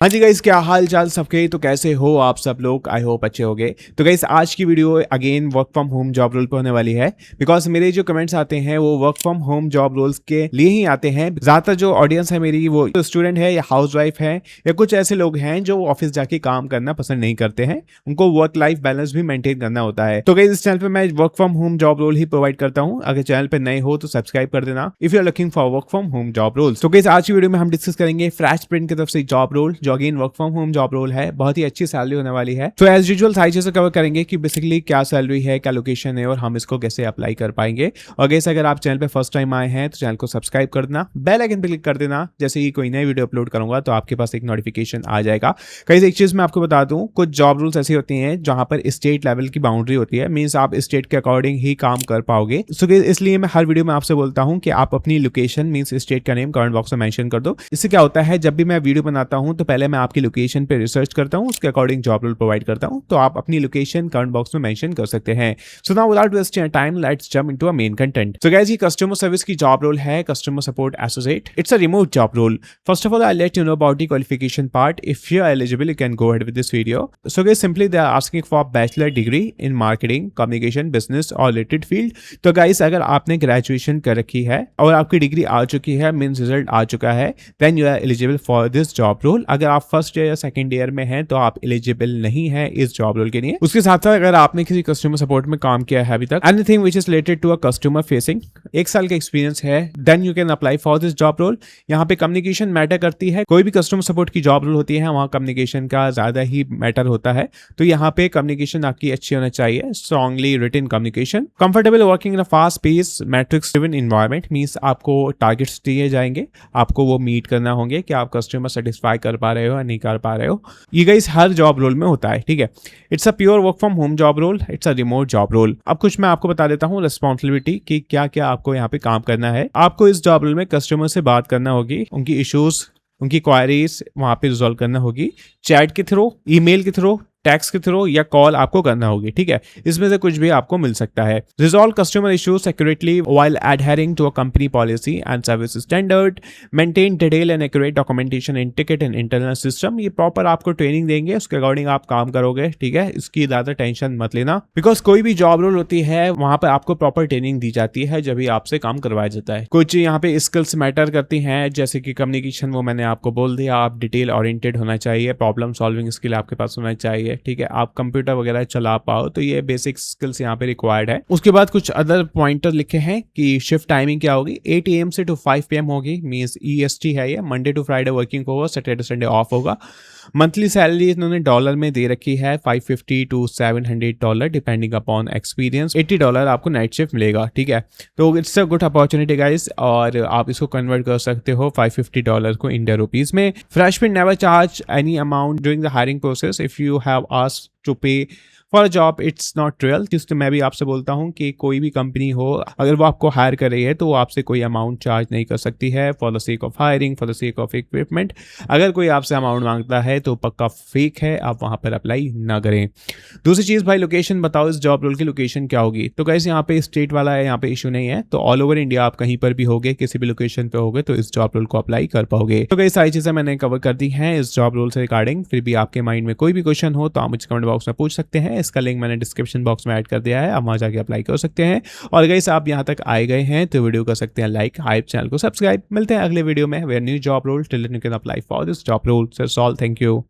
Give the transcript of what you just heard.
हाँ जी गाइस, क्या हाल चाल सबके। तो कैसे हो आप सब लोग? आई होप अच्छे होगे। तो गाइस आज की video again work from home job role पे होने वाली है, बिकॉज मेरे जो कमेंट्स आते हैं वो work from home job roles के लिए ही आते हैं। ज्यादातर जो ऑडियंस है मेरी वो स्टूडेंट है या हाउस वाइफ है या कुछ ऐसे लोग हैं जो ऑफिस जाके काम करना पसंद नहीं करते हैं, उनको वर्क लाइफ बैलेंस भी मेंटेन करना होता है। तो गाइस इस चैनल पे मैं work from home job role ही प्रोवाइड करता हूँ। अगर चैनल पे नए हो तो सब्सक्राइब कर देना if you are looking for work from home job roles. तो गाइस आज की वीडियो में हम डिस्कस करेंगे फ्रेश प्रिंट की तरफ से जॉब रोल, जो again work from home job role है। बहुत ही अच्छी सैलरी होने वाली है। तो एज यूजुअल सारी चीजें कवर करेंगे कि बेसिकली क्या सैलरी है, क्या लोकेशन है और हम इसको कैसे अप्लाई कर पाएंगे। और गैस अगर आप चैनल पे फर्स्ट टाइम आए हैं तो चैनल को सब्सक्राइब कर देना, बेल आइकन पे क्लिक कर देना। जैसे ही कोई नई वीडियो अपलोड करूंगा तो आपके पास एक नोटिफिकेशन आ जाएगा। कहीं एक चीज मैं आपको बता दूं, कुछ जॉब रूल्स ऐसी होती हैं जहां पर स्टेट लेवल की बाउंड्री होती है, मीन्स आप स्टेट के अकॉर्डिंग ही काम कर पाओगे। सो इसलिए मैं हर वीडियो में आपसे बोलता हूं कि आप अपनी लोकेशन मीन्स स्टेट का नेम कमेंट बॉक्स में मेंशन कर दो। इससे क्या होता है, जब भी मैं वीडियो बनाता हूं तो पहले मैं आपकी लोकेशन पे रिसर्च करता हूं, उसके अकॉर्डिंग जॉब रोल प्रोवाइड करता हूं। तो आप अपनी लोकेशन कमेंट बॉक्स में मेंशन कर सकते हैं। So now without wasting time let's jump into a main content. So guys ये कस्टमर सर्विस की जॉब रोल है, customer support associate. It's a remote job role. First of all I let you know about the qualification part. If you are eligible you can go ahead with this video. So guys simply they are asking for bachelor degree in marketing, communication, business और related field. तो guys अगर आपने graduation कर रखी है और आपकी degree आ चुकी है, मीन्स रिजल्ट आ चुका है, then you are eligible for this job role. अगर आप फर्स्ट ईयर या सेकंड ईयर में हैं तो आप एलिजिबल नहीं है इस जॉब रोल के लिए। उसके साथ साथ अगर आपने किसी कस्टमर सपोर्ट में काम किया है अभी तक, anything which is related to a customer facing, 1 साल का एक्सपीरियंस है, then you can apply for this job role. यहाँ पे कम्युनिकेशन मैटर करती है। कोई भी कस्टमर सपोर्ट की जॉब रोल होती है वहाँ कम्युनिकेशन का ज्यादा ही मैटर होता है। तो यहाँ पे कम्युनिकेशन आपकी अच्छी होना चाहिए, strongly written communication, comfortable working in a fast pace metrics driven environment, means आपको टारगेट्स दिए जाएंगे, आपको वो मीट करना होंगे कि आप कस्टमर सेटिस्फाई कर पा रहे हो या नहीं कर पा रहे हो। ये गाइस हर जॉब रोल में होता है, ठीक है। It's a pure work from home job role, it's a remote job role. अब कुछ मैं आपको बता देता हूँ रिस्पॉन्सिबिलिटी कि क्या क्या आपको यहाँ पे काम करना है। आपको इस जॉब रोल में कस्टमर से बात करना होगी, उनकी इश्यूज, उनकी क्वायरीज वहां पे रिजॉल्व करना होगी, चैट के थ्रू, ईमेल के थ्रू, टैक्स के थ्रू या कॉल आपको करना होगी, ठीक है। इसमें से कुछ भी आपको मिल सकता है। Resolve customer issues accurately while adhering to a company policy and service standard, maintain detail and accurate documentation in ticket and internal system. ये प्रॉपर आपको ट्रेनिंग देंगे, उसके अकॉर्डिंग आप काम करोगे, ठीक है। इसकी ज्यादा टेंशन मत लेना, बिकॉज कोई भी जॉब रोल होती है वहां पर आपको प्रॉपर ट्रेनिंग दी जाती है जब भी आपसे काम करवाया जाता है। कुछ यहाँ पे स्किल्स मैटर करती हैं, जैसे कि कम्युनिकेशन, वो मैंने आपको बोल दिया, आप डिटेल ओरिएंटेड होना चाहिए, प्रॉब्लम सॉल्विंग स्किल आपके पास होना चाहिए, ठीक है। आप कंप्यूटर वगैरह चला पाओ, तो ये बेसिक स्किल्स यहाँ पे रिक्वायर्ड है। उसके बाद कुछ अदर पॉइंटर लिखे हैं कि शिफ्ट टाइमिंग क्या होगी, 8 AM से 5 PM होगी, मींस EST है ये, मंडे टू फ्राइडे वर्किंग होगा, सैटरडे संडे ऑफ होगा। मंथली सैलरी इन्होंने डॉलर में दे रखी है, $550 to $700 डिपेंडिंग अपॉन एक्सपीरियंस। $80 आपको नाइट शिफ्ट मिलेगा, ठीक है। तो it's a good opportunity guys, और आप इसको कन्वर्ट कर सकते हो $550 को इंडिया रुपीज में। Freshman never charge any amount during the hiring process. If you have asked to pay for a job it's not real. जिससे मैं भी आपसे बोलता हूँ कि कोई भी कंपनी हो, अगर वो आपको हायर कर रही है तो वो आपसे कोई अमाउंट चार्ज नहीं कर सकती है for the sake of hiring, for the sake of equipment. अगर कोई आपसे अमाउंट मांगता है तो पक्का फेक है, आप वहां पर अप्लाई ना करें। दूसरी चीज भाई, लोकेशन बताओ, इस जॉब रोल की लोकेशन क्या होगी। तो कैसे यहाँ पे स्टेट वाला है, यहाँ पे इशू नहीं है। तो ऑल ओवर इंडिया आप कहीं पर भी होगे, किसी भी लोकेशन पे होगे तो इस जॉब रोल को अप्लाई कर पाओगे। तो कई सारी चीजें मैंने कवर कर दी हैं इस जॉब रोल से रिगार्डिंग। फिर भी आपके माइंड में कोई भी क्वेश्चन हो तो आप मुझे कमेंट बॉक्स में पूछ सकते हैं। इसका लिंक मैंने डिस्क्रिप्शन बॉक्स में ऐड कर दिया है, आप वहां जाके अप्लाई कर सकते हैं। और गाइस आप यहां तक आए गए हैं तो वीडियो कर सकते हैं लाइक, हाइप, चैनल को सब्सक्राइब। मिलते हैं अगले वीडियो में where new job role, till then you can apply for this job role. So all, thank you.